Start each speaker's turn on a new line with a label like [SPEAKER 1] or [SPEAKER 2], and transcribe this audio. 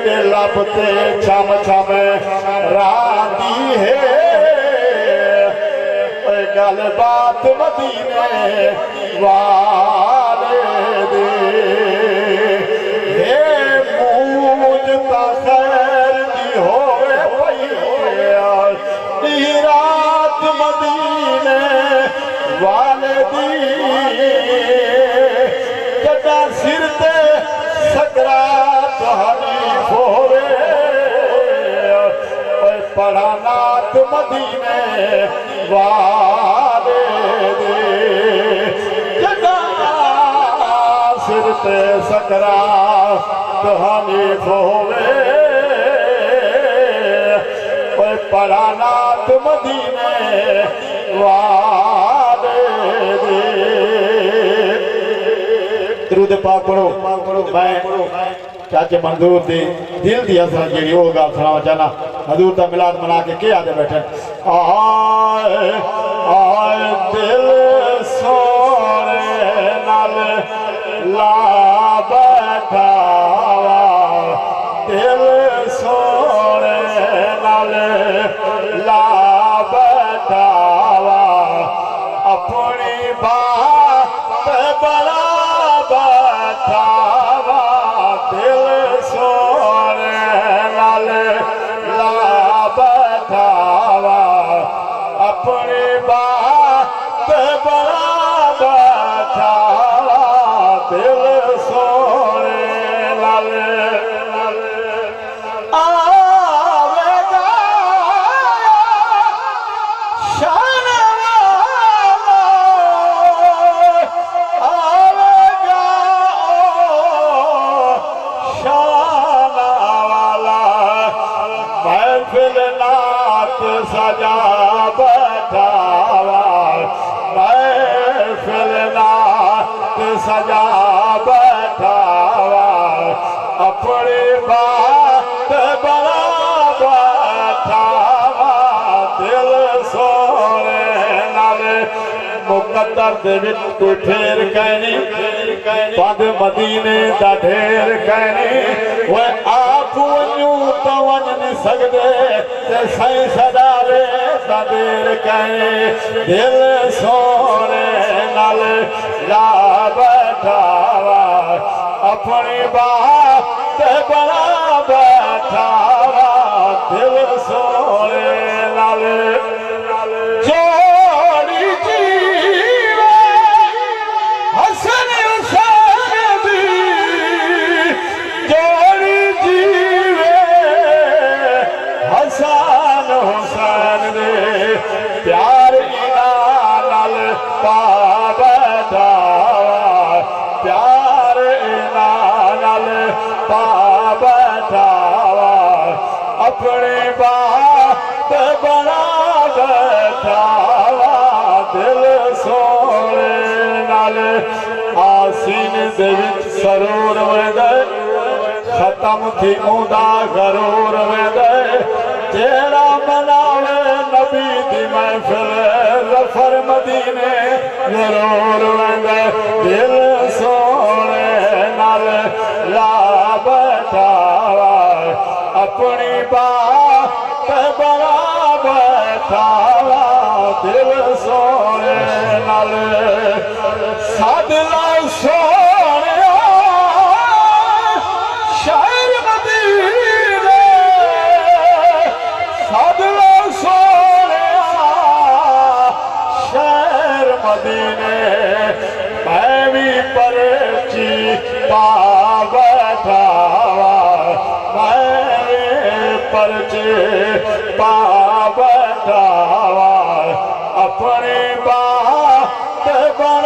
[SPEAKER 1] मेरे लब ते छम छम राती है गल बात मदीने वाले दे मूंज ता खैर दी होवे पई रात मदीने वाले दी जदा सिर ते सकरात हनीफ होवे पढ़ा नात मदीने वाले दे जदा सिर ते सकरात हनीफ होवे पढ़ा नात मदीने वाले दे दरूद पाक पढ़ो मैं चाचे मंजूर दी दिल दी असर जी वो गल सुनावा चाहना हजूर का मिलाद मना के क्या आदे बैठे आए आए दिल सोने नाल ला बैठा दिल सोने नाल ला बैठा अपनी बात बड़ा बैठा दिल सोने नाल ला बैठा अपनी बात बड़ा बैठा दिल सोने नाल आवेगा शान वाला आवेगा शान वाला महफिल नात सजा बैठा महफिल नात सजा बैठा अपनी बात बड़ा बैठा दिल सोने नाल मुकद्दर दे विच कोई फेर कहनी पद मदीने दा ढेर कहनी वो आप वनू तो वन नहीं सकदे ते सही सदावे दा देर कहनी दिल सोने नाल ला बैठा अपनी बात बड़ा बैठा दिल सोने नाल जोड़ी जीवे हसन हुसैन दी जोड़ी जीवे हसन हुसैन दे प्यार इना नाल पा बैठा प्यार इना नाल पा बैठा अपनी बात बड़ा बैठा दिल सोने नाल आसीन दे विच सरूर वेंदे खत्म थी औंदा गरूर वेंदे जेड़ा मनावे नबी दी महफिल ज़फ़र मदीने ज़रूर वेंदे दिल सोने नाल ला बैठा अपनी बात बड़ा बैठा दिल सोने नाल सादला सोने शायर मदीने सादला सोने शायर मदीने मैं भी परची पा बैठा परचे पा बैठा अपनी बात बड़ा